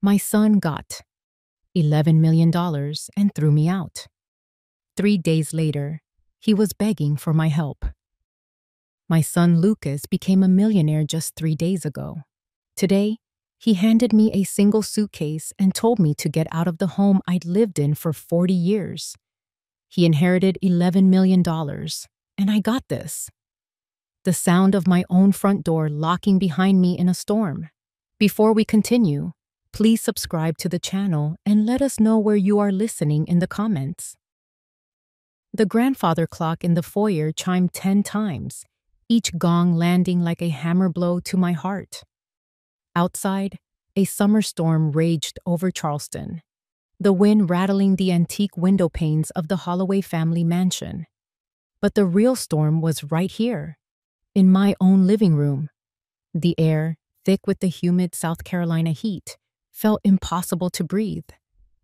My son got $11 million and threw me out. 3 days later, he was begging for my help. My son Lucas became a millionaire just 3 days ago. Today, he handed me a single suitcase and told me to get out of the home I'd lived in for 40 years. He inherited $11 million, and I got this. The sound of my own front door locking behind me in a storm. Before we continue, please subscribe to the channel and let us know where you are listening in the comments. The grandfather clock in the foyer chimed 10 times, each gong landing like a hammer blow to my heart. Outside, a summer storm raged over Charleston, the wind rattling the antique window panes of the Holloway family mansion. But the real storm was right here, in my own living room. The air, thick with the humid South Carolina heat, felt impossible to breathe.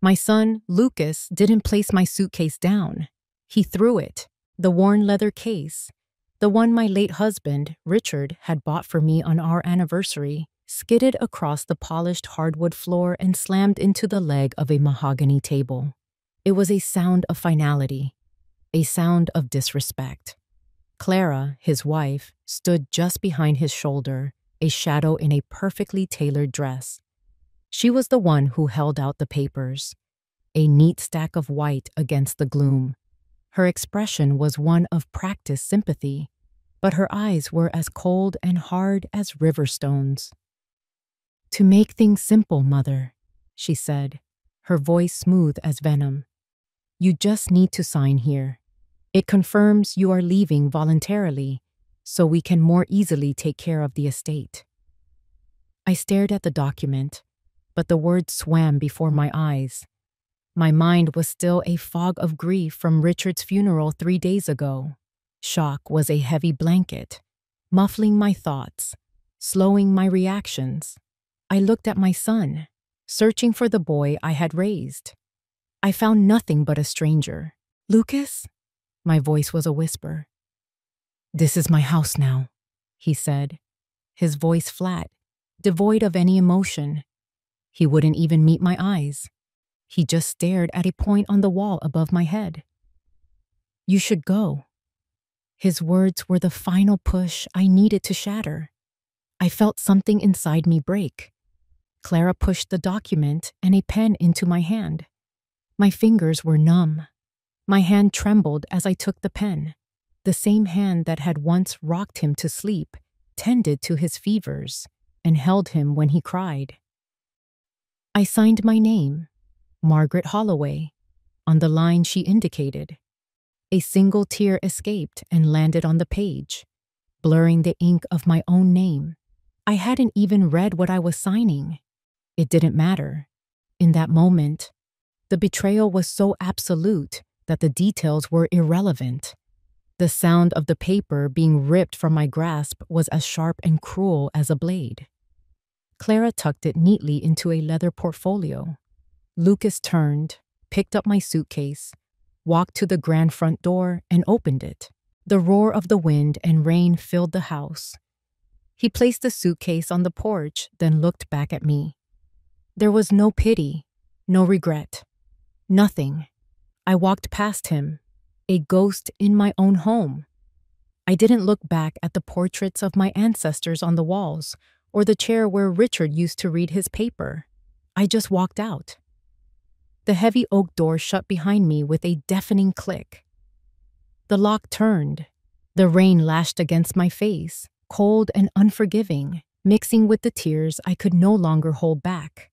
My son, Lucas, didn't place my suitcase down. He threw it, the worn leather case, the one my late husband, Richard, had bought for me on our anniversary, skidded across the polished hardwood floor and slammed into the leg of a mahogany table. It was a sound of finality, a sound of disrespect. Clara, his wife, stood just behind his shoulder, a shadow in a perfectly tailored dress. She was the one who held out the papers, a neat stack of white against the gloom. Her expression was one of practiced sympathy, but her eyes were as cold and hard as river stones. "To make things simple, Mother," she said, her voice smooth as venom. "You just need to sign here. It confirms you are leaving voluntarily, so we can more easily take care of the estate." I stared at the document, but the words swam before my eyes. My mind was still a fog of grief from Richard's funeral 3 days ago. Shock was a heavy blanket, muffling my thoughts, slowing my reactions. I looked at my son, searching for the boy I had raised. I found nothing but a stranger. "Lucas?" My voice was a whisper. "This is my house now," he said, his voice flat, devoid of any emotion. He wouldn't even meet my eyes. He just stared at a point on the wall above my head. "You should go." His words were the final push I needed to shatter. I felt something inside me break. Clara pushed the document and a pen into my hand. My fingers were numb. My hand trembled as I took the pen. The same hand that had once rocked him to sleep, tended to his fevers, and held him when he cried. I signed my name, Margaret Holloway, on the line she indicated. A single tear escaped and landed on the page, blurring the ink of my own name. I hadn't even read what I was signing. It didn't matter. In that moment, the betrayal was so absolute that the details were irrelevant. The sound of the paper being ripped from my grasp was as sharp and cruel as a blade. Clara tucked it neatly into a leather portfolio. Lucas turned, picked up my suitcase, walked to the grand front door, and opened it. The roar of the wind and rain filled the house. He placed the suitcase on the porch, then looked back at me. There was no pity, no regret, nothing. I walked past him, a ghost in my own home. I didn't look back at the portraits of my ancestors on the walls or the chair where Richard used to read his paper. I just walked out. The heavy oak door shut behind me with a deafening click. The lock turned. The rain lashed against my face, cold and unforgiving, mixing with the tears I could no longer hold back.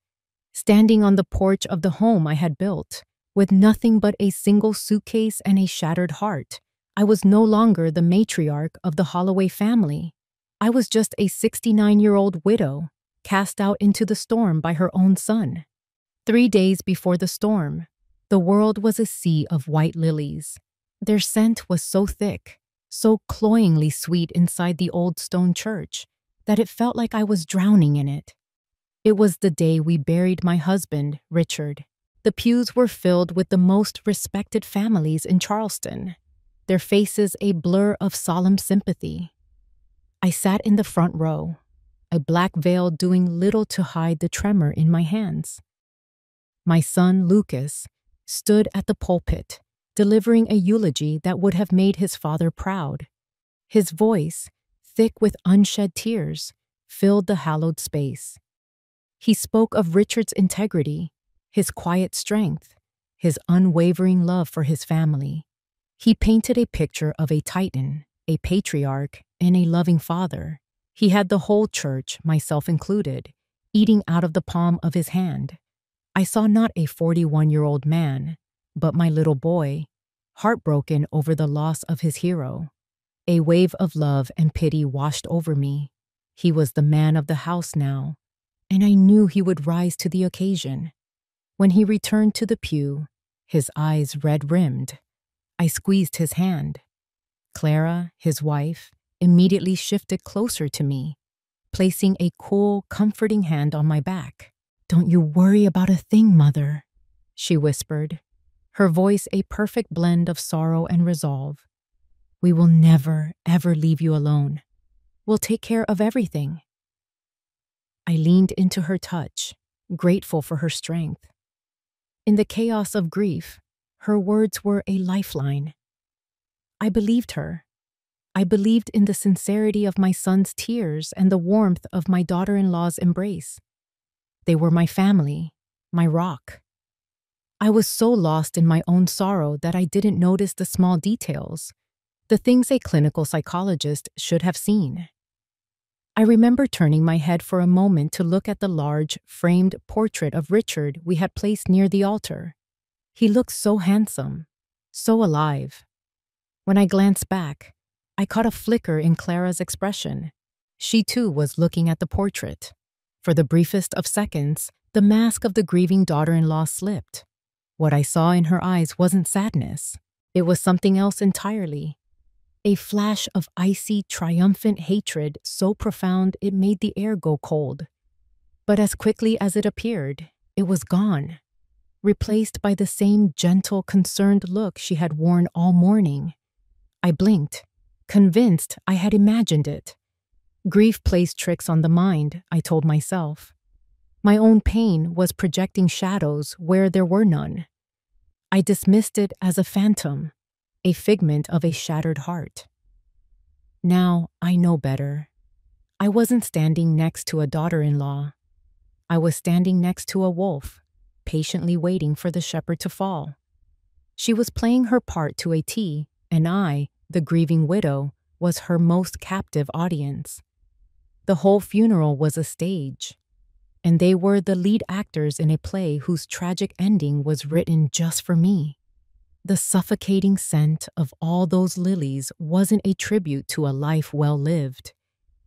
Standing on the porch of the home I had built, with nothing but a single suitcase and a shattered heart, I was no longer the matriarch of the Holloway family. I was just a 69-year-old widow, cast out into the storm by her own son. 3 days before the storm, the world was a sea of white lilies. Their scent was so thick, so cloyingly sweet inside the old stone church, that it felt like I was drowning in it. It was the day we buried my husband, Richard. The pews were filled with the most respected families in Charleston, their faces a blur of solemn sympathy. I sat in the front row, a black veil doing little to hide the tremor in my hands. My son, Lucas, stood at the pulpit, delivering a eulogy that would have made his father proud. His voice, thick with unshed tears, filled the hallowed space. He spoke of Richard's integrity, his quiet strength, his unwavering love for his family. He painted a picture of a titan, a patriarch, and a loving father. He had the whole church, myself included, eating out of the palm of his hand. I saw not a 41-year-old man, but my little boy, heartbroken over the loss of his hero. A wave of love and pity washed over me. He was the man of the house now, and I knew he would rise to the occasion. When he returned to the pew, his eyes red-rimmed, I squeezed his hand. Clara, his wife, immediately shifted closer to me, placing a cool, comforting hand on my back. "Don't you worry about a thing, Mother," she whispered, her voice a perfect blend of sorrow and resolve. "We will never, ever leave you alone. We'll take care of everything." I leaned into her touch, grateful for her strength. In the chaos of grief, her words were a lifeline. I believed her. I believed in the sincerity of my son's tears and the warmth of my daughter-in-law's embrace. They were my family, my rock. I was so lost in my own sorrow that I didn't notice the small details, the things a clinical psychologist should have seen. I remember turning my head for a moment to look at the large, framed portrait of Richard we had placed near the altar. He looked so handsome, so alive. When I glanced back, I caught a flicker in Clara's expression. She too was looking at the portrait. For the briefest of seconds, the mask of the grieving daughter-in-law slipped. What I saw in her eyes wasn't sadness. It was something else entirely. A flash of icy, triumphant hatred so profound it made the air go cold. But as quickly as it appeared, it was gone, replaced by the same gentle, concerned look she had worn all morning. I blinked, convinced I had imagined it. Grief plays tricks on the mind, I told myself. My own pain was projecting shadows where there were none. I dismissed it as a phantom, a figment of a shattered heart. Now I know better. I wasn't standing next to a daughter-in-law. I was standing next to a wolf, patiently waiting for the shepherd to fall. She was playing her part to a T, and I, the grieving widow, was her most captive audience. The whole funeral was a stage, and they were the lead actors in a play whose tragic ending was written just for me. The suffocating scent of all those lilies wasn't a tribute to a life well lived.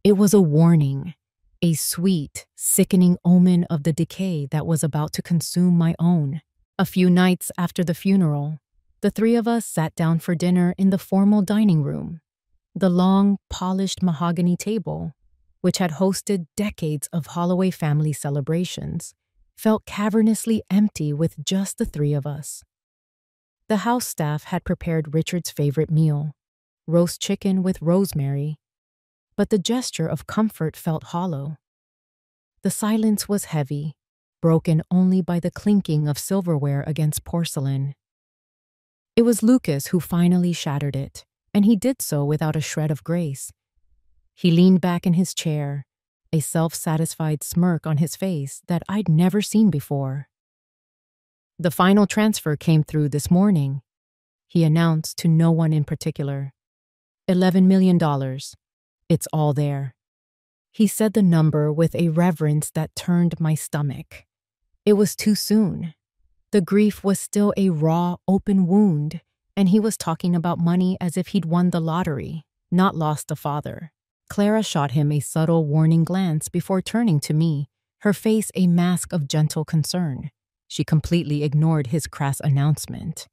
It was a warning, a sweet, sickening omen of the decay that was about to consume my own. A few nights after the funeral, the three of us sat down for dinner in the formal dining room. The long, polished mahogany table, which had hosted decades of Holloway family celebrations, felt cavernously empty with just the three of us. The house staff had prepared Richard's favorite meal, roast chicken with rosemary, but the gesture of comfort felt hollow. The silence was heavy, broken only by the clinking of silverware against porcelain. It was Lucas who finally shattered it, and he did so without a shred of grace. He leaned back in his chair, a self-satisfied smirk on his face that I'd never seen before. "The final transfer came through this morning," he announced to no one in particular. $11 million. It's all there. He said the number with a reverence that turned my stomach. It was too soon. The grief was still a raw, open wound, and he was talking about money as if he'd won the lottery, not lost a father. Clara shot him a subtle warning glance before turning to me, her face a mask of gentle concern. She completely ignored his crass announcement.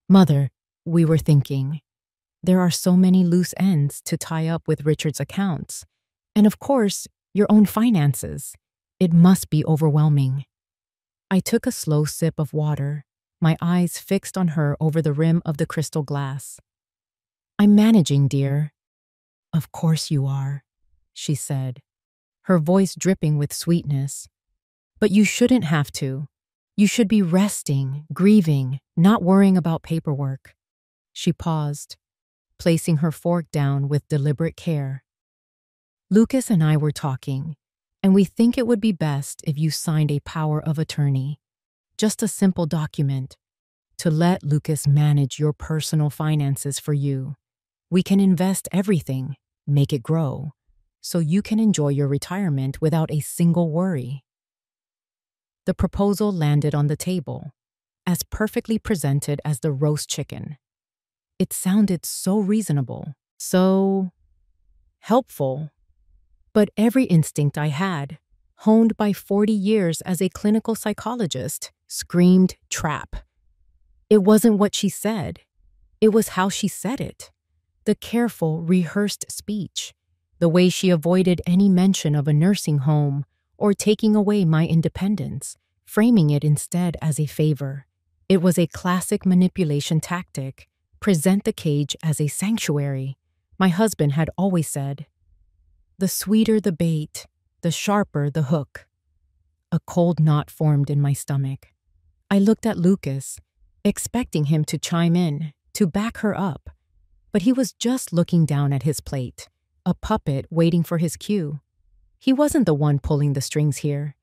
"Mother, we were thinking. There are so many loose ends to tie up with Richard's accounts. And of course, your own finances. It must be overwhelming." I took a slow sip of water, my eyes fixed on her over the rim of the crystal glass. "I'm managing, dear." "Of course you are," she said, her voice dripping with sweetness. But you shouldn't have to. You should be resting, grieving, not worrying about paperwork. She paused, placing her fork down with deliberate care. Lucas and I were talking, and we think it would be best if you signed a power of attorney, just a simple document, to let Lucas manage your personal finances for you. We can invest everything, make it grow, so you can enjoy your retirement without a single worry. The proposal landed on the table, as perfectly presented as the roast chicken. It sounded so reasonable, so helpful. But every instinct I had, honed by 40 years as a clinical psychologist, screamed trap. It wasn't what she said. It was how she said it. The careful, rehearsed speech. The way she avoided any mention of a nursing home or taking away my independence, framing it instead as a favor. It was a classic manipulation tactic. Present the cage as a sanctuary. My husband had always said, "The sweeter the bait, the sharper the hook." A cold knot formed in my stomach. I looked at Lucas, expecting him to chime in, to back her up. But he was just looking down at his plate, a puppet waiting for his cue. He wasn't the one pulling the strings here.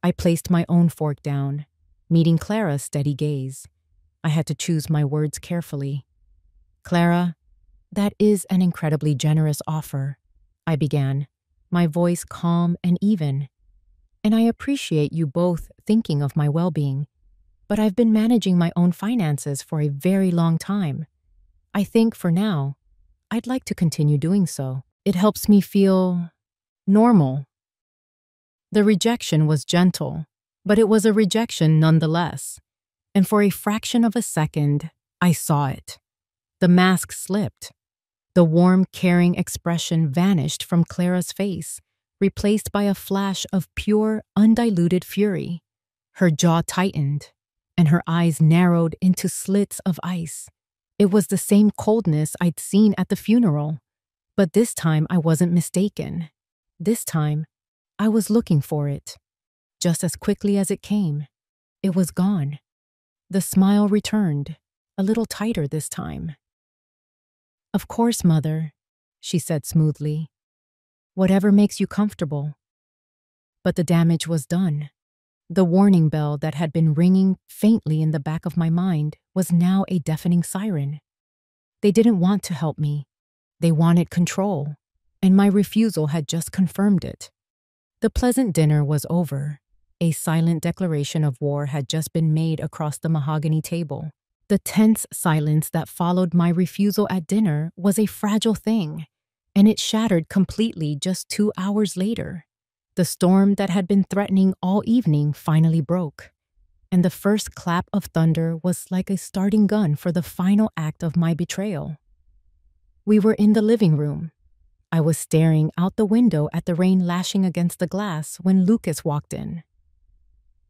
I placed my own fork down, meeting Clara's steady gaze. I had to choose my words carefully. "Clara, that is an incredibly generous offer," I began, my voice calm and even. "And I appreciate you both thinking of my well-being. But I've been managing my own finances for a very long time. I think, for now, I'd like to continue doing so. It helps me feel normal." The rejection was gentle, but it was a rejection nonetheless. And for a fraction of a second, I saw it. The mask slipped. The warm, caring expression vanished from Clara's face, replaced by a flash of pure, undiluted fury. Her jaw tightened, and her eyes narrowed into slits of ice. It was the same coldness I'd seen at the funeral, but this time I wasn't mistaken. This time, I was looking for it. Just as quickly as it came, it was gone. The smile returned, a little tighter this time. "Of course, Mother," she said smoothly. "Whatever makes you comfortable." But the damage was done. The warning bell that had been ringing faintly in the back of my mind was now a deafening siren. They didn't want to help me. They wanted control, and my refusal had just confirmed it. The pleasant dinner was over. A silent declaration of war had just been made across the mahogany table. The tense silence that followed my refusal at dinner was a fragile thing, and it shattered completely just 2 hours later. The storm that had been threatening all evening finally broke, and the first clap of thunder was like a starting gun for the final act of my betrayal. We were in the living room. I was staring out the window at the rain lashing against the glass when Lucas walked in.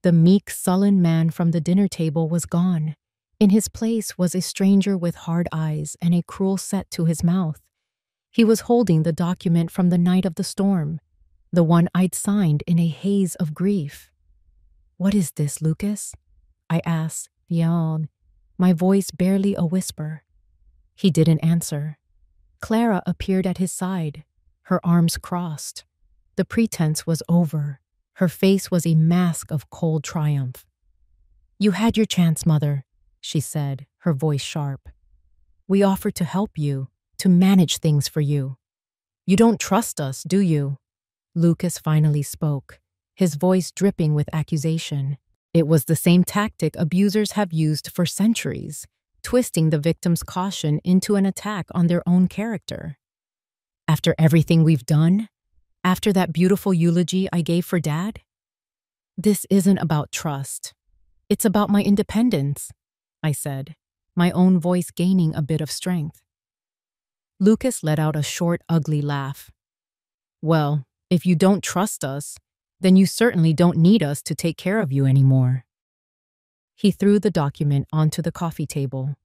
The meek, sullen man from the dinner table was gone. In his place was a stranger with hard eyes and a cruel set to his mouth. He was holding the document from the night of the storm, the one I'd signed in a haze of grief. "What is this, Lucas?" I asked, beyond, my voice barely a whisper. He didn't answer. Clara appeared at his side, her arms crossed. The pretense was over. Her face was a mask of cold triumph. "You had your chance, Mother," she said, her voice sharp. "We offered to help you, to manage things for you. You don't trust us, do you?" Lucas finally spoke, his voice dripping with accusation. It was the same tactic abusers have used for centuries, twisting the victim's caution into an attack on their own character. "After everything we've done? After that beautiful eulogy I gave for Dad? This isn't about trust. It's about my independence," I said, my own voice gaining a bit of strength. Lucas let out a short, ugly laugh. "Well, if you don't trust us, then you certainly don't need us to take care of you anymore." He threw the document onto the coffee table.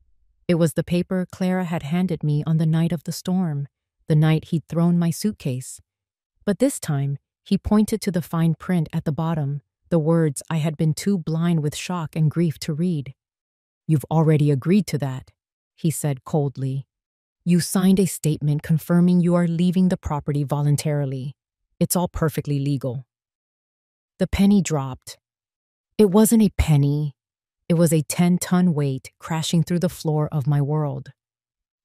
It was the paper Clara had handed me on the night of the storm, the night he'd thrown my suitcase. But this time, He pointed to the fine print at the bottom, the words I had been too blind with shock and grief to read. "You've already agreed to that," he said coldly. "You signed a statement confirming you are leaving the property voluntarily. It's all perfectly legal." The penny dropped. It wasn't a penny. It was a 10-ton weight crashing through the floor of my world.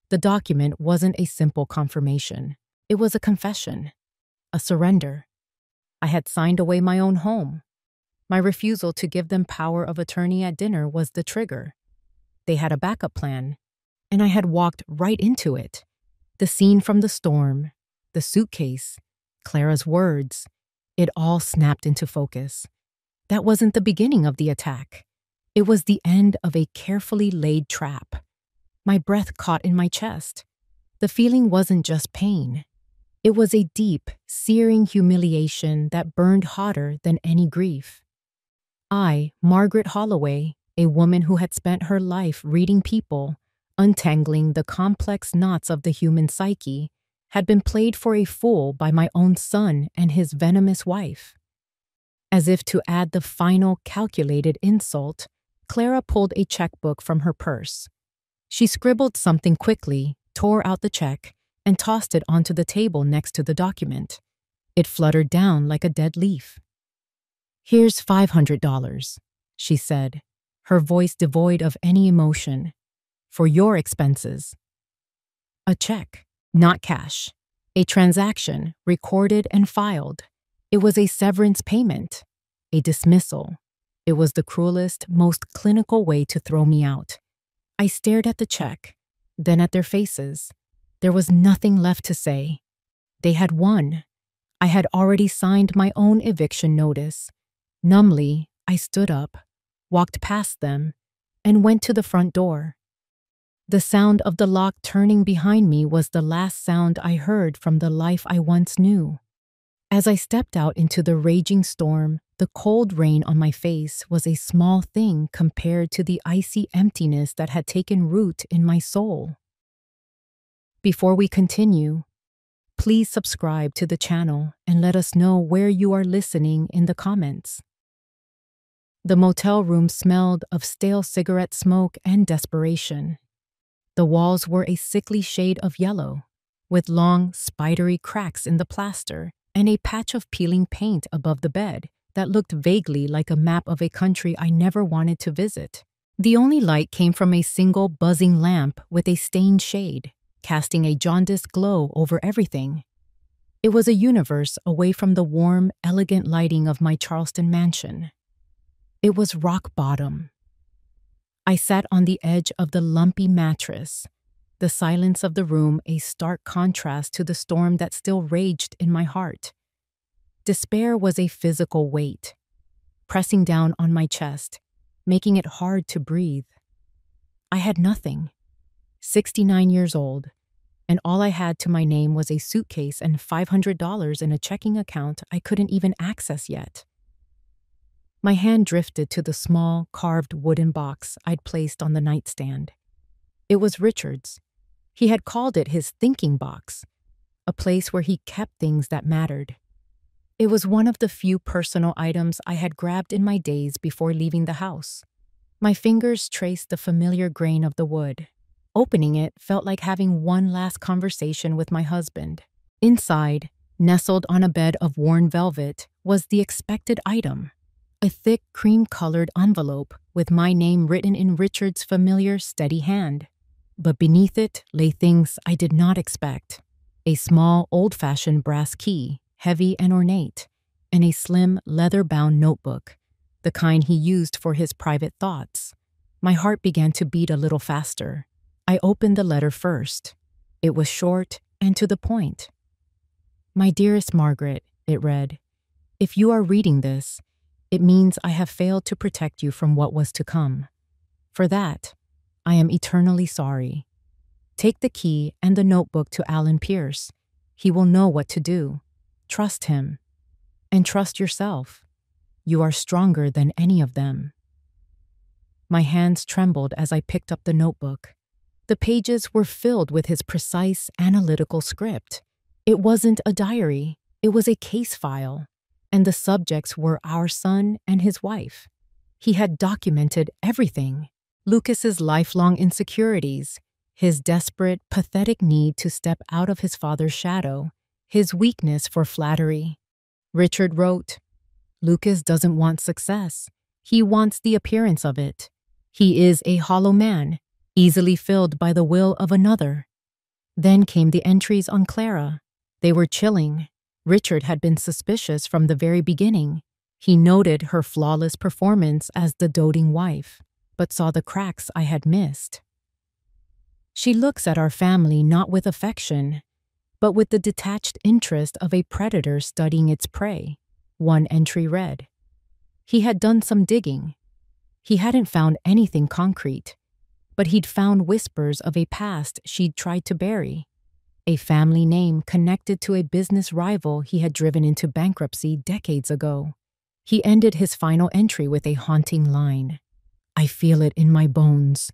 The document wasn't a simple confirmation. It was a confession, a surrender. I had signed away my own home. My refusal to give them power of attorney at dinner was the trigger. They had a backup plan, and I had walked right into it. The scene from the storm, the suitcase, Clara's words, it all snapped into focus. That wasn't the beginning of the attack. It was the end of a carefully laid trap. My breath caught in my chest. The feeling wasn't just pain. It was a deep, searing humiliation that burned hotter than any grief. I, Margaret Holloway, a woman who had spent her life reading people, untangling the complex knots of the human psyche, had been played for a fool by my own son and his venomous wife. As if to add the final calculated insult, Clara pulled a checkbook from her purse. She scribbled something quickly, tore out the check, and tossed it onto the table next to the document. It fluttered down like a dead leaf. "Here's $500, she said, her voice devoid of any emotion. "For your expenses." A check, not cash. A transaction, recorded and filed. It was a severance payment, a dismissal. It was the cruelest, most clinical way to throw me out. I stared at the check, then at their faces. There was nothing left to say. They had won. I had already signed my own eviction notice. Numbly, I stood up, walked past them, and went to the front door. The sound of the lock turning behind me was the last sound I heard from the life I once knew. As I stepped out into the raging storm, the cold rain on my face was a small thing compared to the icy emptiness that had taken root in my soul. Before we continue, please subscribe to the channel and let us know where you are listening in the comments. The motel room smelled of stale cigarette smoke and desperation. The walls were a sickly shade of yellow, with long, spidery cracks in the plaster and a patch of peeling paint above the bed that looked vaguely like a map of a country I never wanted to visit. The only light came from a single buzzing lamp with a stained shade, casting a jaundiced glow over everything. It was a universe away from the warm, elegant lighting of my Charleston mansion. It was rock bottom. I sat on the edge of the lumpy mattress, the silence of the room a stark contrast to the storm that still raged in my heart. Despair was a physical weight, pressing down on my chest, making it hard to breathe. I had nothing. 69 years old, and all I had to my name was a suitcase and $500 in a checking account I couldn't even access yet. My hand drifted to the small, carved wooden box I'd placed on the nightstand. It was Richard's. He had called it his thinking box, a place where he kept things that mattered. It was one of the few personal items I had grabbed in my days before leaving the house. My fingers traced the familiar grain of the wood. Opening it felt like having one last conversation with my husband. Inside, nestled on a bed of worn velvet, was the expected item. A thick, cream-colored envelope with my name written in Richard's familiar, steady hand. But beneath it lay things I did not expect. A small, old-fashioned brass key, heavy and ornate, and a slim, leather-bound notebook, the kind he used for his private thoughts. My heart began to beat a little faster. I opened the letter first. It was short and to the point. "My dearest Margaret," it read, "if you are reading this, it means I have failed to protect you from what was to come. For that, I am eternally sorry. Take the key and the notebook to Alan Pierce. He will know what to do. Trust him. And trust yourself. You are stronger than any of them." My hands trembled as I picked up the notebook. The pages were filled with his precise, analytical script. It wasn't a diary. It was a case file, and the subjects were our son and his wife. He had documented everything: Lucas's lifelong insecurities, his desperate, pathetic need to step out of his father's shadow, his weakness for flattery. Richard wrote, "Lucas doesn't want success. He wants the appearance of it. He is a hollow man, easily filled by the will of another." Then came the entries on Clara. They were chilling. Richard had been suspicious from the very beginning. He noted her flawless performance as the doting wife, but saw the cracks I had missed. "She looks at our family not with affection, but with the detached interest of a predator studying its prey," one entry read. He had done some digging. He hadn't found anything concrete, but he'd found whispers of a past she'd tried to bury, a family name connected to a business rival he had driven into bankruptcy decades ago. He ended his final entry with a haunting line, "I feel it in my bones.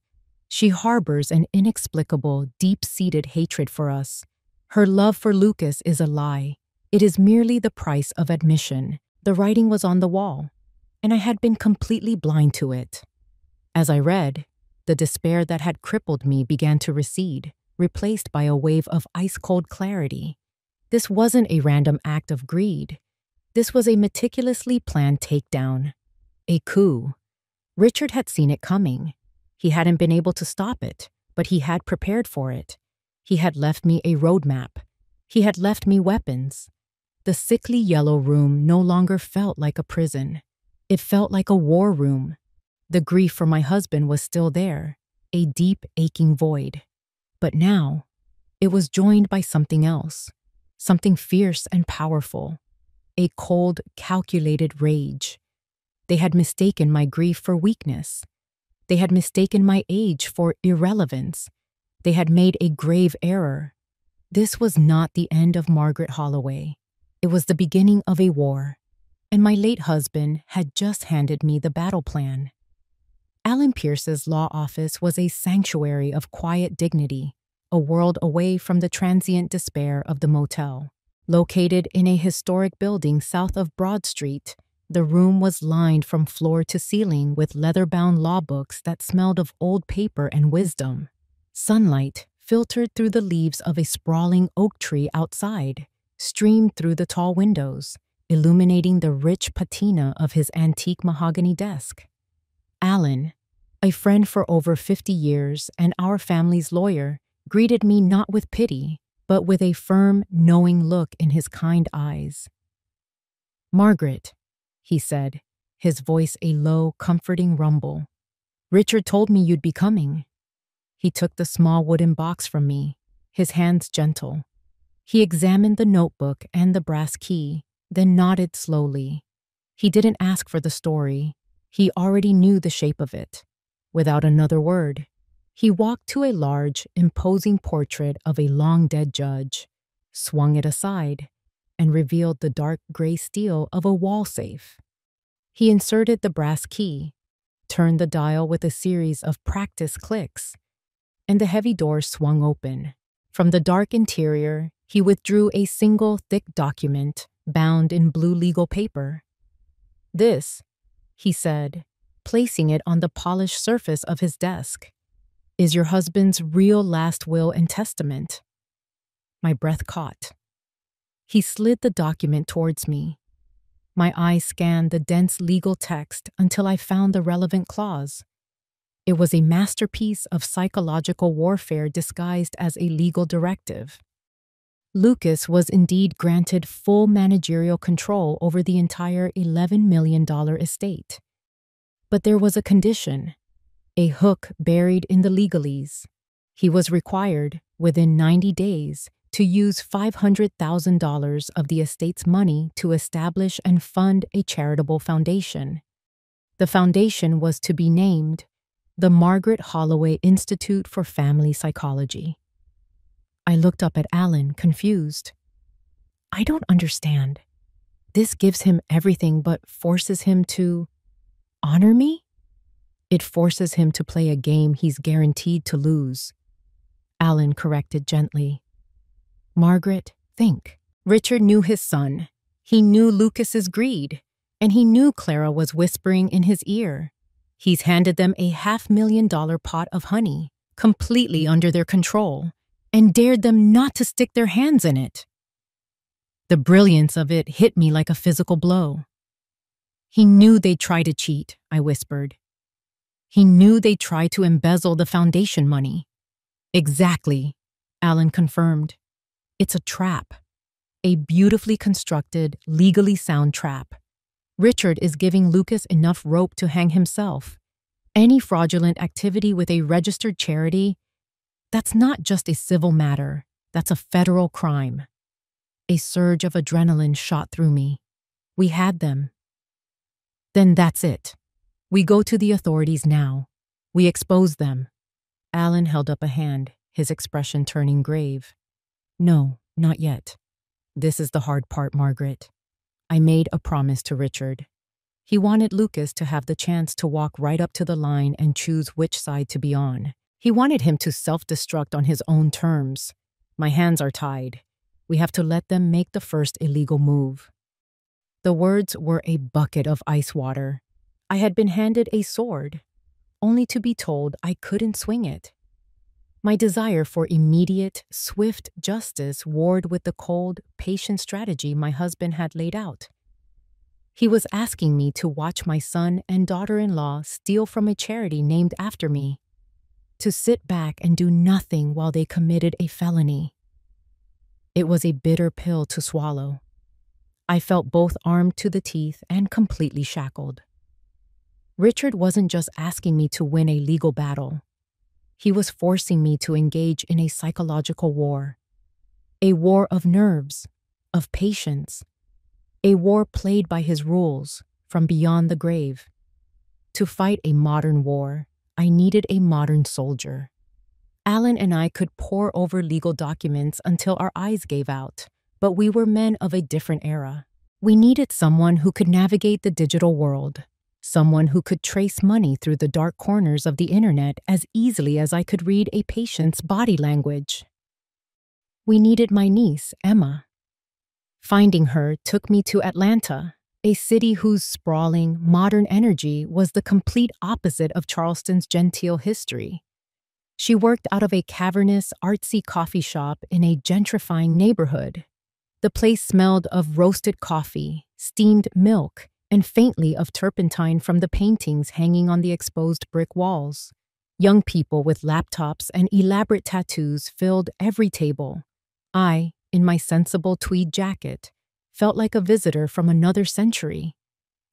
She harbors an inexplicable, deep-seated hatred for us. Her love for Lucas is a lie. It is merely the price of admission." The writing was on the wall, and I had been completely blind to it. As I read, the despair that had crippled me began to recede, replaced by a wave of ice-cold clarity. This wasn't a random act of greed. This was a meticulously planned takedown. A coup. Richard had seen it coming. He hadn't been able to stop it, but he had prepared for it. He had left me a roadmap. He had left me weapons. The sickly yellow room no longer felt like a prison. It felt like a war room. The grief for my husband was still there, a deep, aching void. But now, it was joined by something else, something fierce and powerful, a cold, calculated rage. They had mistaken my grief for weakness. They had mistaken my age for irrelevance. They had made a grave error. This was not the end of Margaret Holloway. It was the beginning of a war, and my late husband had just handed me the battle plan. Alan Pierce's law office was a sanctuary of quiet dignity, a world away from the transient despair of the motel. Located in a historic building south of Broad Street, the room was lined from floor to ceiling with leather-bound law books that smelled of old paper and wisdom. Sunlight, filtered through the leaves of a sprawling oak tree outside, streamed through the tall windows, illuminating the rich patina of his antique mahogany desk. Alan, a friend for over 50 years and our family's lawyer, greeted me not with pity, but with a firm, knowing look in his kind eyes. "Margaret," he said, his voice a low, comforting rumble. "Richard told me you'd be coming." He took the small wooden box from me, his hands gentle. He examined the notebook and the brass key, then nodded slowly. He didn't ask for the story. He already knew the shape of it. Without another word, he walked to a large, imposing portrait of a long-dead judge, swung it aside, and revealed the dark gray steel of a wall safe. He inserted the brass key, turned the dial with a series of practice clicks, and the heavy door swung open. From the dark interior, he withdrew a single thick document bound in blue legal paper. "This," he said, placing it on the polished surface of his desk, "is your husband's real last will and testament." My breath caught. He slid the document towards me. My eyes scanned the dense legal text until I found the relevant clause. It was a masterpiece of psychological warfare disguised as a legal directive. Lucas was indeed granted full managerial control over the entire $11 million estate. But there was a condition, a hook buried in the legalese. He was required, within 90 days, to use $500,000 of the estate's money to establish and fund a charitable foundation. The foundation was to be named the Margaret Holloway Institute for Family Psychology. I looked up at Alan, confused. "I don't understand. This gives him everything but forces him to honor me?" "It forces him to play a game he's guaranteed to lose," Alan corrected gently. "Margaret, think." Richard knew his son. He knew Lucas's greed, and he knew Clara was whispering in his ear. He's handed them a $500,000 pot of honey, completely under their control, and dared them not to stick their hands in it. The brilliance of it hit me like a physical blow. He knew they'd try to cheat, I whispered. He knew they'd try to embezzle the foundation money. Exactly, Alan confirmed. It's a trap. A beautifully constructed, legally sound trap. Richard is giving Lucas enough rope to hang himself. Any fraudulent activity with a registered charity, that's not just a civil matter, that's a federal crime. A surge of adrenaline shot through me. We had them. Then that's it. We go to the authorities now. We expose them. Alan held up a hand, his expression turning grave. No, not yet. This is the hard part, Margaret. I made a promise to Richard. He wanted Lucas to have the chance to walk right up to the line and choose which side to be on. He wanted him to self-destruct on his own terms. My hands are tied. We have to let them make the first illegal move. The words were a bucket of ice water. I had been handed a sword, only to be told I couldn't swing it. My desire for immediate, swift justice warred with the cold, patient strategy my husband had laid out. He was asking me to watch my son and daughter-in-law steal from a charity named after me, to sit back and do nothing while they committed a felony. It was a bitter pill to swallow. I felt both armed to the teeth and completely shackled. Richard wasn't just asking me to win a legal battle. He was forcing me to engage in a psychological war. A war of nerves, of patience. A war played by his rules, from beyond the grave. To fight a modern war, I needed a modern soldier. Alan and I could pore over legal documents until our eyes gave out, but we were men of a different era. We needed someone who could navigate the digital world, someone who could trace money through the dark corners of the internet as easily as I could read a patient's body language. We needed my niece, Emma. Finding her took me to Atlanta, a city whose sprawling, modern energy was the complete opposite of Charleston's genteel history. She worked out of a cavernous, artsy coffee shop in a gentrifying neighborhood. The place smelled of roasted coffee, steamed milk, and faintly of turpentine from the paintings hanging on the exposed brick walls. Young people with laptops and elaborate tattoos filled every table. I, in my sensible tweed jacket, felt like a visitor from another century.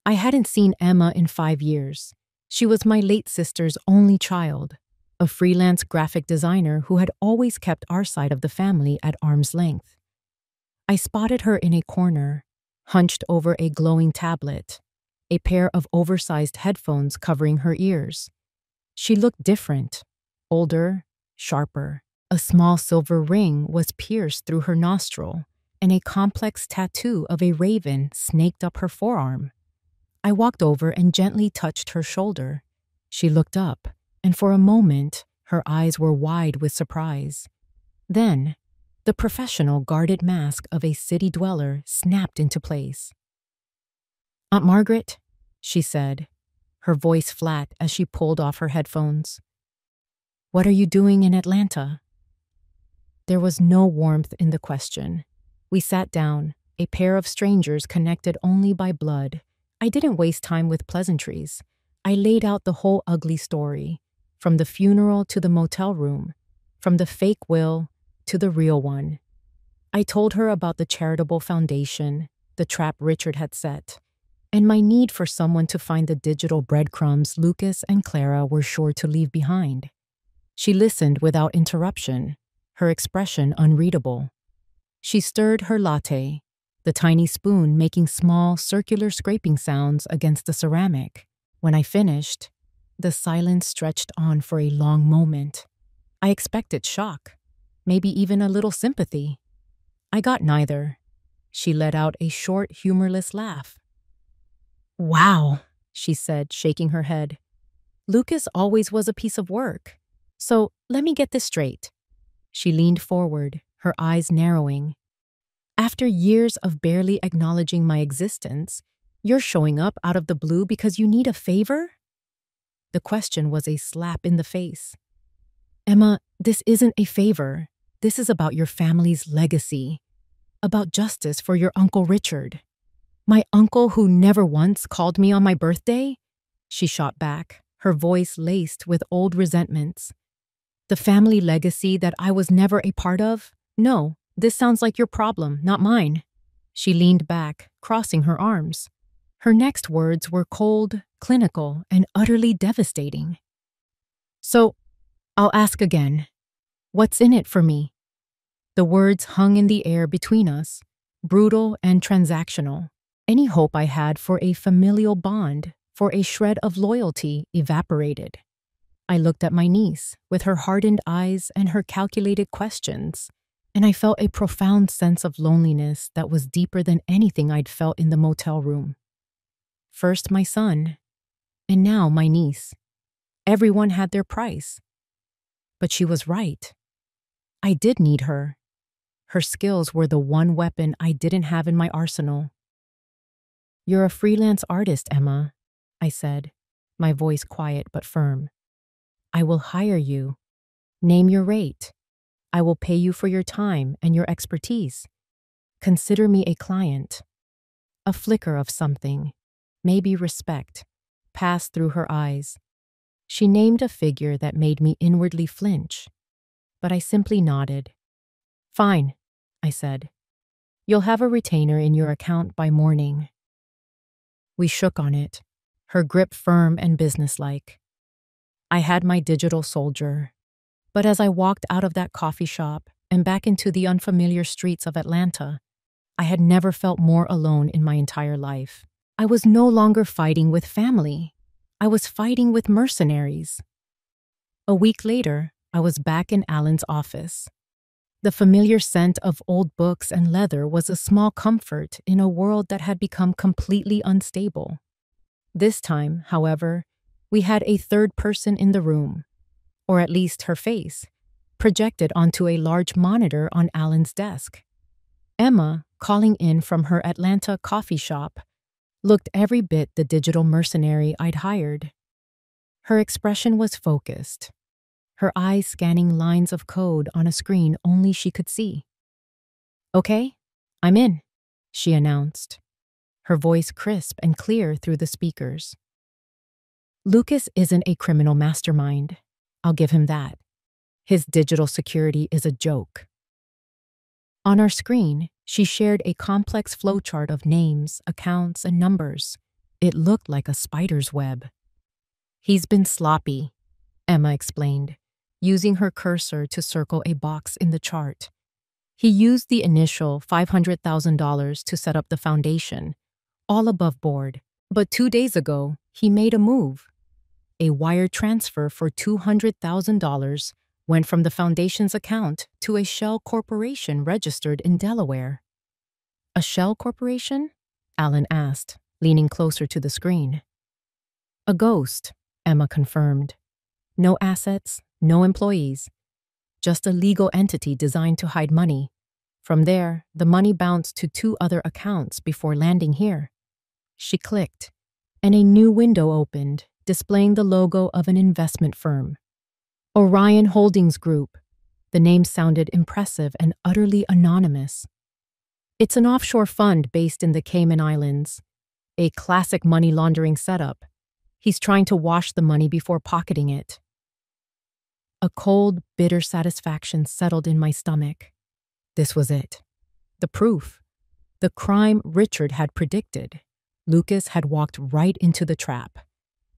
I hadn't seen Emma in 5 years. She was my late sister's only child, a freelance graphic designer who had always kept our side of the family at arm's length. I spotted her in a corner, hunched over a glowing tablet, a pair of oversized headphones covering her ears. She looked different, older, sharper. A small silver ring was pierced through her nostril, and a complex tattoo of a raven snaked up her forearm. I walked over and gently touched her shoulder. She looked up, and for a moment, her eyes were wide with surprise. Then, the professional guarded mask of a city dweller snapped into place. "Aunt Margaret," she said, her voice flat as she pulled off her headphones. "What are you doing in Atlanta?" There was no warmth in the question. We sat down, a pair of strangers connected only by blood. I didn't waste time with pleasantries. I laid out the whole ugly story, from the funeral to the motel room, from the fake will to the real one. I told her about the charitable foundation, the trap Richard had set, and my need for someone to find the digital breadcrumbs Lucas and Clara were sure to leave behind. She listened without interruption, her expression unreadable. She stirred her latte, the tiny spoon making small, circular scraping sounds against the ceramic. When I finished, the silence stretched on for a long moment. I expected shock, maybe even a little sympathy. I got neither. She let out a short, humorless laugh. "Wow," she said, shaking her head. "Lucas always was a piece of work. So let me get this straight." She leaned forward, her eyes narrowing. After years of barely acknowledging my existence, you're showing up out of the blue because you need a favor? The question was a slap in the face. Emma, this isn't a favor. This is about your family's legacy, about justice for your Uncle Richard. My uncle who never once called me on my birthday? She shot back, her voice laced with old resentments. The family legacy that I was never a part of? No, this sounds like your problem, not mine. She leaned back, crossing her arms. Her next words were cold, clinical, and utterly devastating. So, I'll ask again. What's in it for me? The words hung in the air between us, brutal and transactional. Any hope I had for a familial bond, for a shred of loyalty, evaporated. I looked at my niece, with her hardened eyes and her calculated questions, and I felt a profound sense of loneliness that was deeper than anything I'd felt in the motel room. First my son, and now my niece. Everyone had their price. But she was right. I did need her. Her skills were the one weapon I didn't have in my arsenal. You're a freelance artist, Emma, I said, my voice quiet but firm. I will hire you. Name your rate. I will pay you for your time and your expertise. Consider me a client. A flicker of something, maybe respect, passed through her eyes. She named a figure that made me inwardly flinch, but I simply nodded. Fine, I said. You'll have a retainer in your account by morning. We shook on it, her grip firm and businesslike. I had my digital soldier, but as I walked out of that coffee shop and back into the unfamiliar streets of Atlanta, I had never felt more alone in my entire life. I was no longer fighting with family. I was fighting with mercenaries. A week later, I was back in Alan's office. The familiar scent of old books and leather was a small comfort in a world that had become completely unstable. This time, however, we had a third person in the room, or at least her face, projected onto a large monitor on Alan's desk. Emma, calling in from her Atlanta coffee shop, looked every bit the digital mercenary I'd hired. Her expression was focused, her eyes scanning lines of code on a screen only she could see. Okay, I'm in, she announced, her voice crisp and clear through the speakers. Lucas isn't a criminal mastermind. I'll give him that. His digital security is a joke. On our screen, she shared a complex flowchart of names, accounts, and numbers. It looked like a spider's web. He's been sloppy, Emma explained, using her cursor to circle a box in the chart. He used the initial $500,000 to set up the foundation, all above board. But 2 days ago, he made a move. A wire transfer for $200,000 went from the foundation's account to a shell corporation registered in Delaware. A shell corporation? Alan asked, leaning closer to the screen. A ghost, Emma confirmed. No assets, no employees. Just a legal entity designed to hide money. From there, the money bounced to 2 other accounts before landing here. She clicked, and a new window opened, displaying the logo of an investment firm. Orion Holdings Group. The name sounded impressive and utterly anonymous. It's an offshore fund based in the Cayman Islands. A classic money laundering setup. He's trying to wash the money before pocketing it. A cold, bitter satisfaction settled in my stomach. This was it. The proof. The crime Richard had predicted. Lucas had walked right into the trap.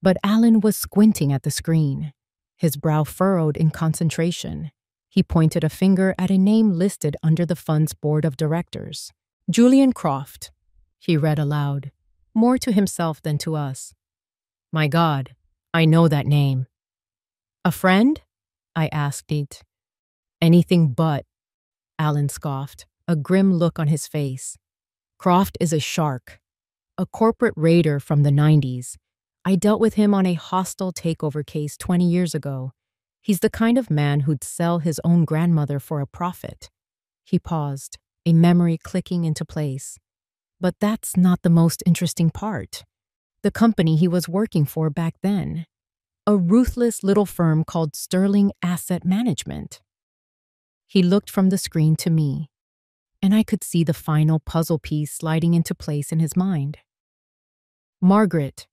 But Alan was squinting at the screen, his brow furrowed in concentration. He pointed a finger at a name listed under the fund's board of directors. Julian Croft, he read aloud, more to himself than to us. My God, I know that name. A friend? I asked it. Anything but, Alan scoffed, a grim look on his face. Croft is a shark, a corporate raider from the 90s. I dealt with him on a hostile takeover case 20 years ago. He's the kind of man who'd sell his own grandmother for a profit. He paused, a memory clicking into place. But that's not the most interesting part. The company he was working for back then, a ruthless little firm called Sterling Asset Management. He looked from the screen to me, and I could see the final puzzle piece sliding into place in his mind. "Margaret,"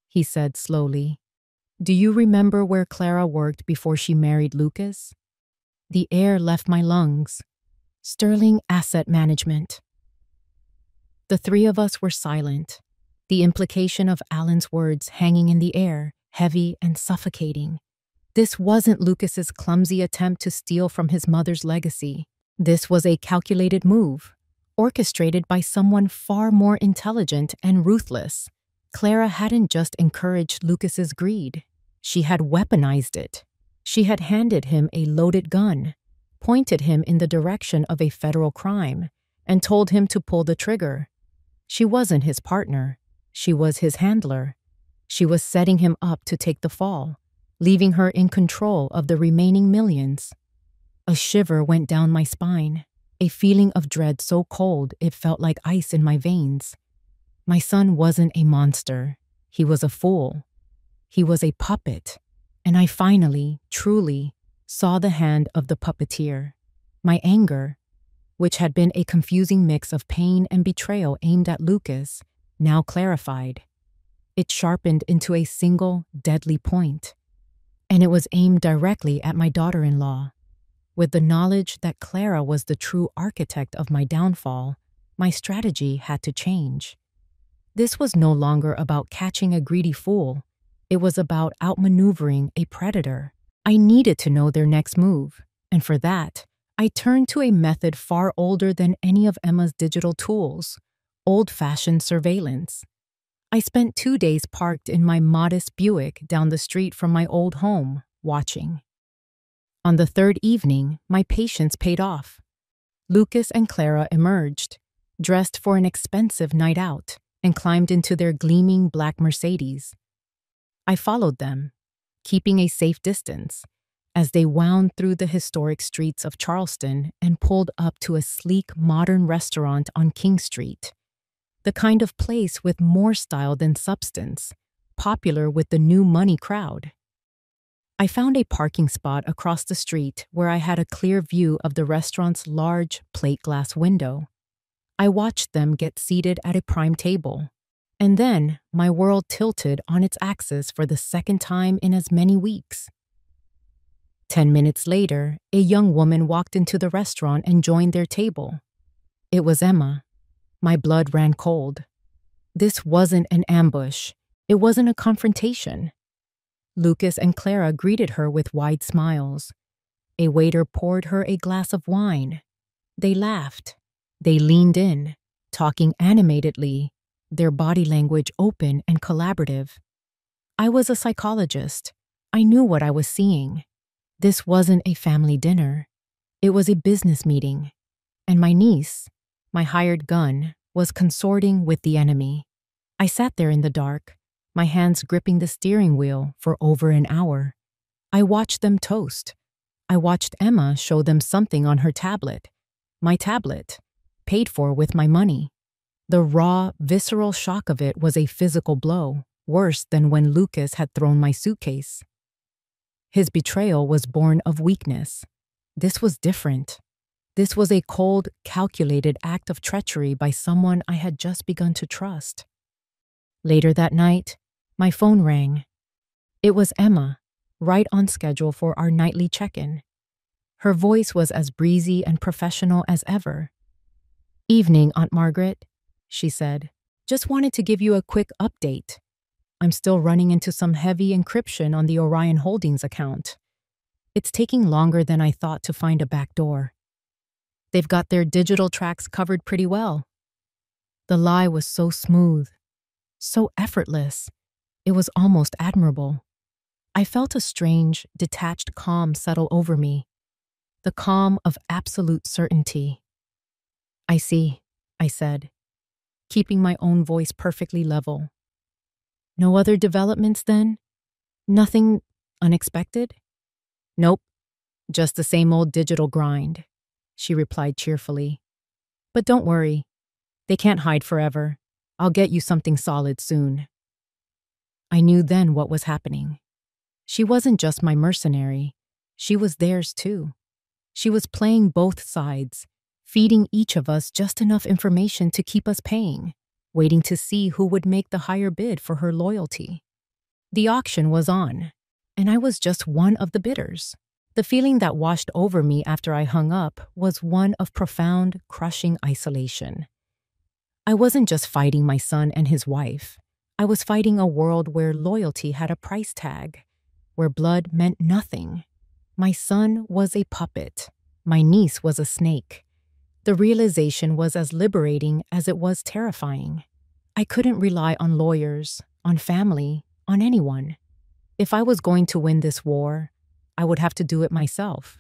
he said slowly, "do you remember where Clara worked before she married Lucas?" The air left my lungs. Sterling Asset Management. The three of us were silent, the implication of Alan's words hanging in the air, heavy and suffocating. This wasn't Lucas's clumsy attempt to steal from his mother's legacy. This was a calculated move, orchestrated by someone far more intelligent and ruthless. Clara hadn't just encouraged Lucas's greed. She had weaponized it. She had handed him a loaded gun, pointed him in the direction of a federal crime, and told him to pull the trigger. She wasn't his partner. She was his handler. She was setting him up to take the fall, leaving her in control of the remaining millions. A shiver went down my spine, a feeling of dread so cold it felt like ice in my veins. My son wasn't a monster. He was a fool. He was a puppet. And I finally, truly, saw the hand of the puppeteer. My anger, which had been a confusing mix of pain and betrayal aimed at Lucas, now clarified. It sharpened into a single, deadly point. And it was aimed directly at my daughter-in-law. With the knowledge that Clara was the true architect of my downfall, my strategy had to change. This was no longer about catching a greedy fool. It was about outmaneuvering a predator. I needed to know their next move, and for that, I turned to a method far older than any of Emma's digital tools: old-fashioned surveillance. I spent 2 days parked in my modest Buick down the street from my old home, watching. On the third evening, my patience paid off. Lucas and Clara emerged, dressed for an expensive night out, and climbed into their gleaming black Mercedes. I followed them, keeping a safe distance, as they wound through the historic streets of Charleston and pulled up to a sleek, modern restaurant on King Street. The kind of place with more style than substance, popular with the new money crowd. I found a parking spot across the street where I had a clear view of the restaurant's large plate glass window. I watched them get seated at a prime table. And then my world tilted on its axis for the second time in as many weeks. 10 minutes later, a young woman walked into the restaurant and joined their table. It was Emma. My blood ran cold. This wasn't an ambush. It wasn't a confrontation. Lucas and Clara greeted her with wide smiles. A waiter poured her a glass of wine. They laughed. They leaned in, talking animatedly, their body language open and collaborative. I was a psychologist. I knew what I was seeing. This wasn't a family dinner. It was a business meeting. And my niece, my hired gun, was consorting with the enemy. I sat there in the dark, my hands gripping the steering wheel, for over an hour. I watched them toast. I watched Emma show them something on her tablet. My tablet, paid for with my money. The raw, visceral shock of it was a physical blow, worse than when Lucas had thrown my suitcase. His betrayal was born of weakness. This was different. This was a cold, calculated act of treachery by someone I had just begun to trust. Later that night, my phone rang. It was Emma, right on schedule for our nightly check-in. Her voice was as breezy and professional as ever. "Evening, Aunt Margaret," she said. "Just wanted to give you a quick update. I'm still running into some heavy encryption on the Orion Holdings account. It's taking longer than I thought to find a back door. They've got their digital tracks covered pretty well." The lie was so smooth, so effortless. It was almost admirable. I felt a strange, detached calm settle over me, the calm of absolute certainty. "I see," I said, keeping my own voice perfectly level. "No other developments then? Nothing unexpected?" "Nope, just the same old digital grind," she replied cheerfully. But don't worry, they can't hide forever. I'll get you something solid soon. I knew then what was happening. She wasn't just my mercenary, she was theirs too. She was playing both sides, feeding each of us just enough information to keep us paying, waiting to see who would make the higher bid for her loyalty. The auction was on, and I was just one of the bidders. The feeling that washed over me after I hung up was one of profound, crushing isolation. I wasn't just fighting my son and his wife. I was fighting a world where loyalty had a price tag, where blood meant nothing. My son was a puppet. My niece was a snake. The realization was as liberating as it was terrifying. I couldn't rely on lawyers, on family, on anyone. If I was going to win this war, I would have to do it myself.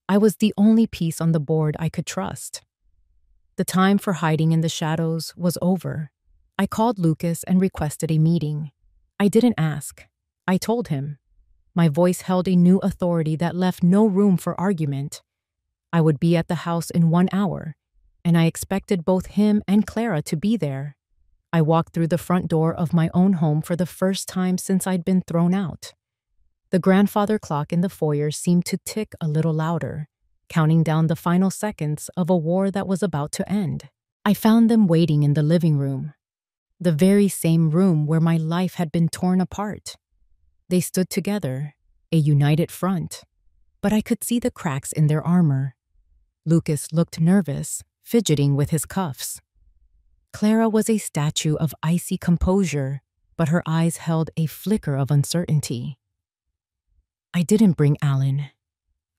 I was the only piece on the board I could trust. The time for hiding in the shadows was over. I called Lucas and requested a meeting. I didn't ask. I told him. My voice held a new authority that left no room for argument. I would be at the house in 1 hour, and I expected both him and Clara to be there. I walked through the front door of my own home for the first time since I'd been thrown out. The grandfather clock in the foyer seemed to tick a little louder, counting down the final seconds of a war that was about to end. I found them waiting in the living room, the very same room where my life had been torn apart. They stood together, a united front, but I could see the cracks in their armor. Lucas looked nervous, fidgeting with his cuffs. Clara was a statue of icy composure, but her eyes held a flicker of uncertainty. I didn't bring Alan.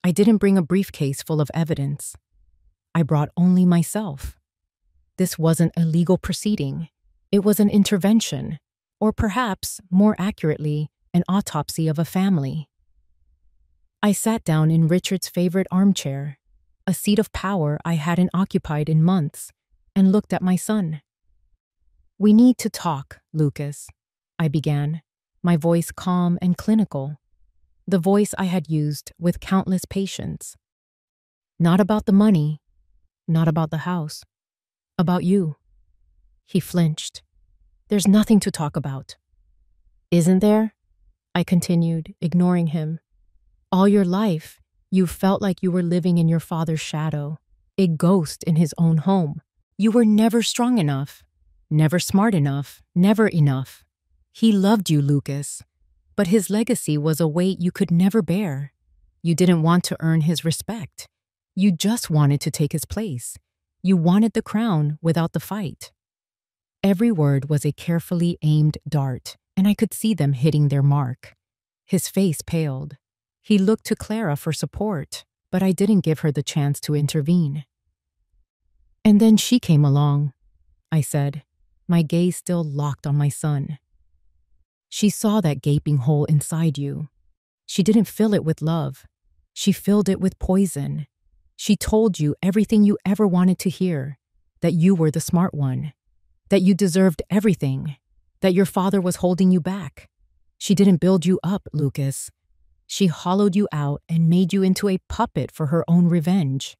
I didn't bring a briefcase full of evidence. I brought only myself. This wasn't a legal proceeding. It was an intervention, or perhaps, more accurately, an autopsy of a family. I sat down in Richard's favorite armchair, a seat of power I hadn't occupied in months, and looked at my son. "We need to talk, Lucas," I began, my voice calm and clinical, the voice I had used with countless patients. "Not about the money, not about the house, about you." He flinched. "There's nothing to talk about." "Isn't there?" I continued, ignoring him. "All your life, you felt like you were living in your father's shadow, a ghost in his own home. You were never strong enough, never smart enough, never enough. He loved you, Lucas, but his legacy was a weight you could never bear. You didn't want to earn his respect. You just wanted to take his place. You wanted the crown without the fight." Every word was a carefully aimed dart, and I could see them hitting their mark. His face paled. He looked to Clara for support, but I didn't give her the chance to intervene. "And then she came along," I said, my gaze still locked on my son. "She saw that gaping hole inside you. She didn't fill it with love. She filled it with poison. She told you everything you ever wanted to hear, that you were the smart one, that you deserved everything, that your father was holding you back. She didn't build you up, Lucas. She hollowed you out and made you into a puppet for her own revenge."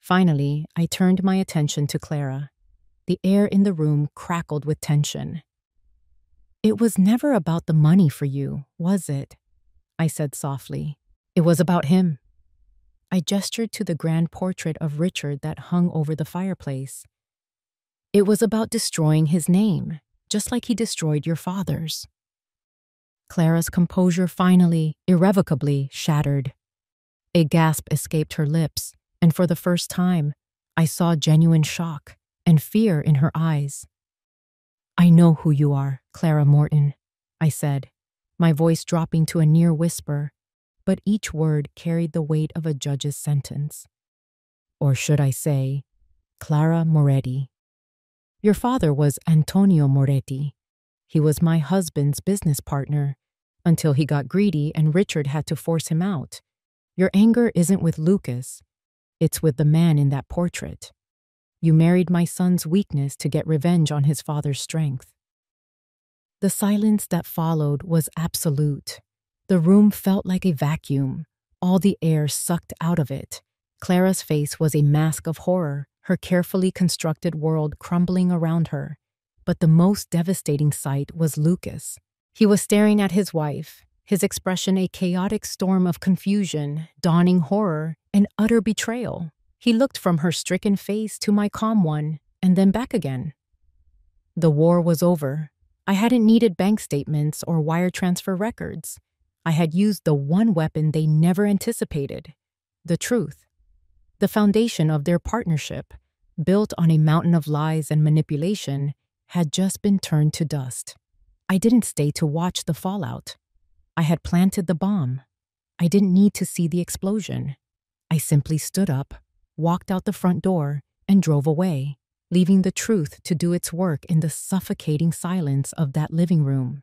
Finally, I turned my attention to Clara. The air in the room crackled with tension. "It was never about the money for you, was it?" I said softly. "It was about him." I gestured to the grand portrait of Richard that hung over the fireplace. "It was about destroying his name, just like he destroyed your father's." Clara's composure finally, irrevocably shattered. A gasp escaped her lips, and for the first time, I saw genuine shock and fear in her eyes. "I know who you are, Clara Morton," I said, my voice dropping to a near whisper, but each word carried the weight of a judge's sentence. Or should I say, Clara Moretti. Your father was Antonio Moretti. He was my husband's business partner, until he got greedy and Richard had to force him out. Your anger isn't with Lucas. It's with the man in that portrait. You married my son's weakness to get revenge on his father's strength. The silence that followed was absolute. The room felt like a vacuum, all the air sucked out of it. Clara's face was a mask of horror, her carefully constructed world crumbling around her. But the most devastating sight was Lucas. He was staring at his wife, his expression a chaotic storm of confusion, dawning horror, and utter betrayal. He looked from her stricken face to my calm one, and then back again. The war was over. I hadn't needed bank statements or wire transfer records. I had used the one weapon they never anticipated: the truth. The foundation of their partnership, built on a mountain of lies and manipulation, had just been turned to dust. I didn't stay to watch the fallout. I had planted the bomb. I didn't need to see the explosion. I simply stood up, walked out the front door, and drove away, leaving the truth to do its work in the suffocating silence of that living room.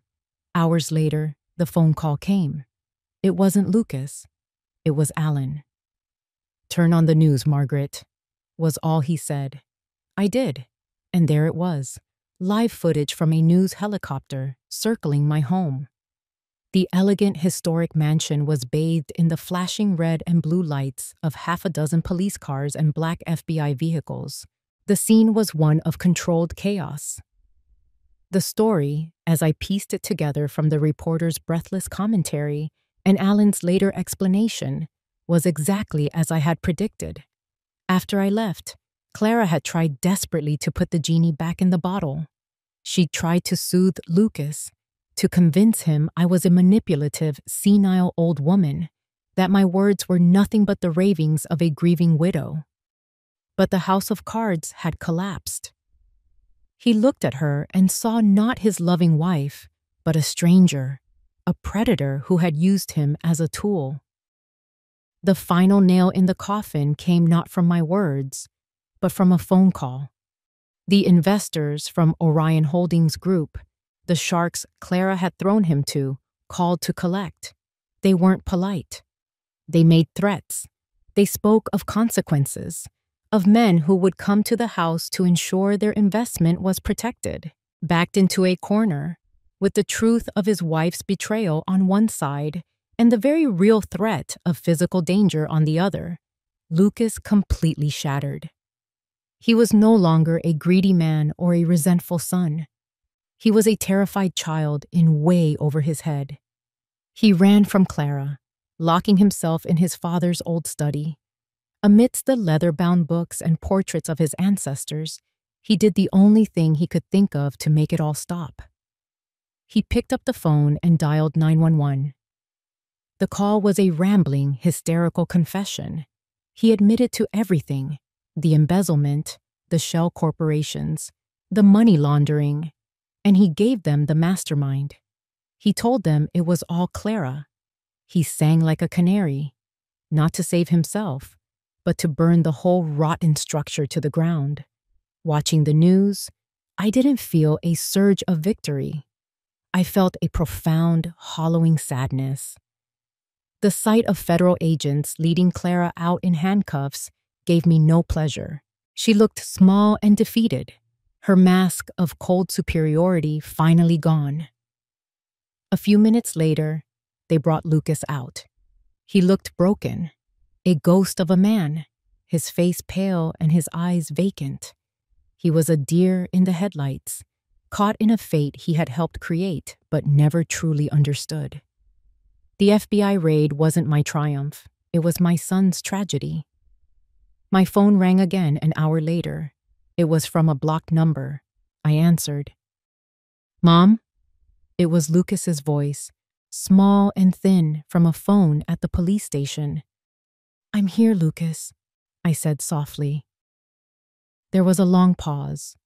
Hours later, the phone call came. It wasn't Lucas. It was Alan. "Turn on the news, Margaret," was all he said. I did, and there it was, live footage from a news helicopter circling my home. The elegant historic mansion was bathed in the flashing red and blue lights of half a dozen police cars and black FBI vehicles. The scene was one of controlled chaos. The story, as I pieced it together from the reporter's breathless commentary and Alan's later explanation, was exactly as I had predicted. After I left, Clara had tried desperately to put the genie back in the bottle. She tried to soothe Lucas, to convince him I was a manipulative, senile old woman, that my words were nothing but the ravings of a grieving widow. But the house of cards had collapsed. He looked at her and saw not his loving wife, but a stranger, a predator who had used him as a tool. The final nail in the coffin came not from my words, but from a phone call. The investors from Orion Holdings Group, the sharks Clara had thrown him to, called to collect. They weren't polite. They made threats. They spoke of consequences, of men who would come to the house to ensure their investment was protected. Backed into a corner, with the truth of his wife's betrayal on one side and the very real threat of physical danger on the other, Lucas completely shattered. He was no longer a greedy man or a resentful son. He was a terrified child in way over his head. He ran from Clara, locking himself in his father's old study. Amidst the leather-bound books and portraits of his ancestors, he did the only thing he could think of to make it all stop. He picked up the phone and dialed 911. The call was a rambling, hysterical confession. He admitted to everything: the embezzlement, the shell corporations, the money laundering, and he gave them the mastermind. He told them it was all Clara. He sang like a canary, not to save himself, but to burn the whole rotten structure to the ground. Watching the news, I didn't feel a surge of victory. I felt a profound, hollowing sadness. The sight of federal agents leading Clara out in handcuffs gave me no pleasure. She looked small and defeated, her mask of cold superiority finally gone. A few minutes later, they brought Lucas out. He looked broken, a ghost of a man, his face pale and his eyes vacant. He was a deer in the headlights, caught in a fate he had helped create but never truly understood. The FBI raid wasn't my triumph. It was my son's tragedy. My phone rang again an hour later. It was from a blocked number. I answered. "Mom?" It was Lucas's voice, small and thin, from a phone at the police station. "I'm here, Lucas," I said softly. There was a long pause,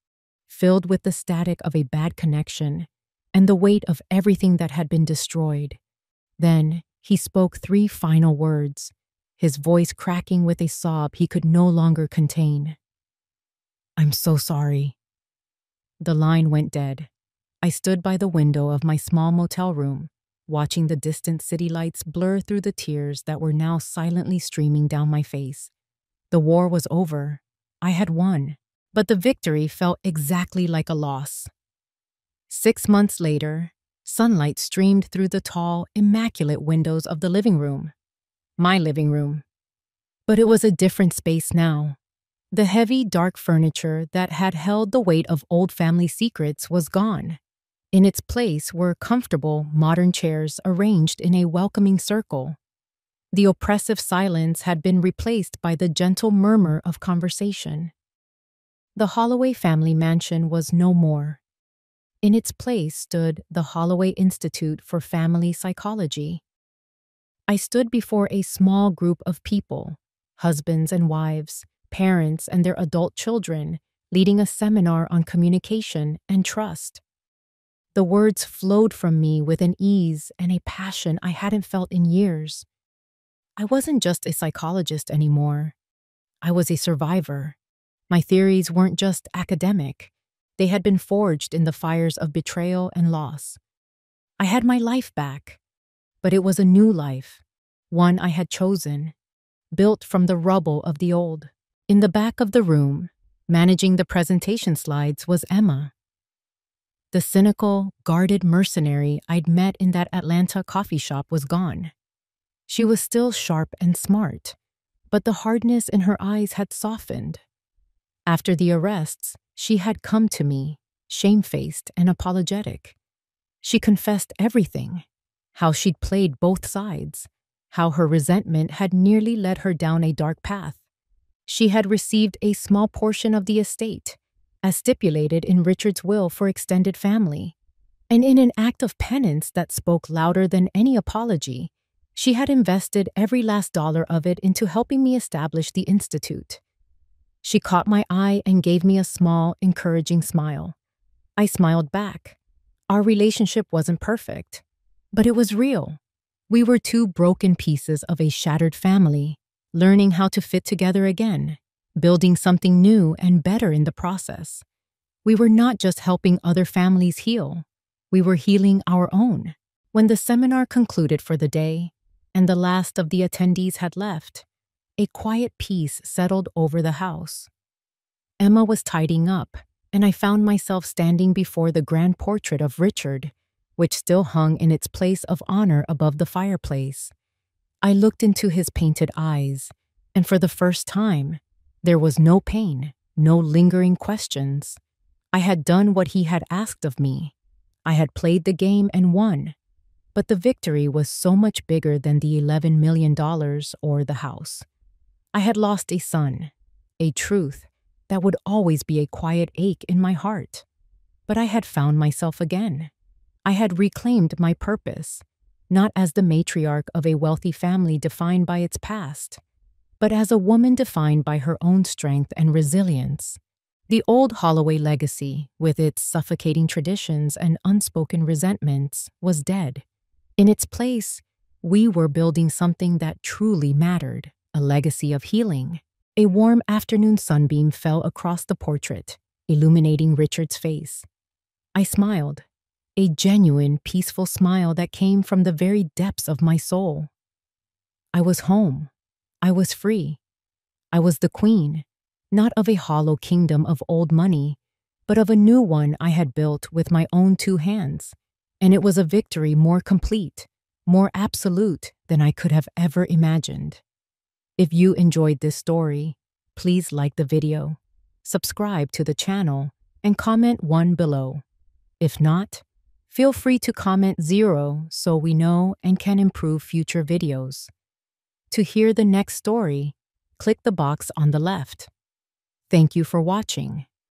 filled with the static of a bad connection and the weight of everything that had been destroyed. Then he spoke 3 final words, his voice cracking with a sob he could no longer contain. "I'm so sorry." The line went dead. I stood by the window of my small motel room, watching the distant city lights blur through the tears that were now silently streaming down my face. The war was over. I had won, but the victory felt exactly like a loss. 6 months later, sunlight streamed through the tall, immaculate windows of the living room. My living room. But it was a different space now. The heavy, dark furniture that had held the weight of old family secrets was gone. In its place were comfortable, modern chairs arranged in a welcoming circle. The oppressive silence had been replaced by the gentle murmur of conversation. The Holloway family mansion was no more. In its place stood the Holloway Institute for Family Psychology. I stood before a small group of people, husbands and wives, parents and their adult children, leading a seminar on communication and trust. The words flowed from me with an ease and a passion I hadn't felt in years. I wasn't just a psychologist anymore. I was a survivor. My theories weren't just academic. They had been forged in the fires of betrayal and loss. I had my life back, but it was a new life, one I had chosen, built from the rubble of the old. In the back of the room, managing the presentation slides, was Emma. The cynical, guarded mercenary I'd met in that Atlanta coffee shop was gone. She was still sharp and smart, but the hardness in her eyes had softened. After the arrests, she had come to me, shamefaced and apologetic. She confessed everything, how she'd played both sides, how her resentment had nearly led her down a dark path. She had received a small portion of the estate, as stipulated in Richard's will for extended family, and in an act of penance that spoke louder than any apology, she had invested every last dollar of it into helping me establish the institute. She caught my eye and gave me a small, encouraging smile. I smiled back. Our relationship wasn't perfect, but it was real. We were two broken pieces of a shattered family, learning how to fit together again, building something new and better in the process. We were not just helping other families heal, we were healing our own. When the seminar concluded for the day, and the last of the attendees had left, a quiet peace settled over the house. Emma was tidying up, and I found myself standing before the grand portrait of Richard, which still hung in its place of honor above the fireplace. I looked into his painted eyes, and for the first time, there was no pain, no lingering questions. I had done what he had asked of me. I had played the game and won, but the victory was so much bigger than the $11 million or the house. I had lost a son, a truth that would always be a quiet ache in my heart. But I had found myself again. I had reclaimed my purpose, not as the matriarch of a wealthy family defined by its past, but as a woman defined by her own strength and resilience. The old Holloway legacy, with its suffocating traditions and unspoken resentments, was dead. In its place, we were building something that truly mattered, a legacy of healing. A warm afternoon sunbeam fell across the portrait, illuminating Richard's face. I smiled, a genuine, peaceful smile that came from the very depths of my soul. I was home. I was free. I was the queen, not of a hollow kingdom of old money, but of a new one I had built with my own two hands, and it was a victory more complete, more absolute than I could have ever imagined. If you enjoyed this story, please like the video, subscribe to the channel, and comment 1 below. If not, feel free to comment 0 so we know and can improve future videos. To hear the next story, click the box on the left. Thank you for watching.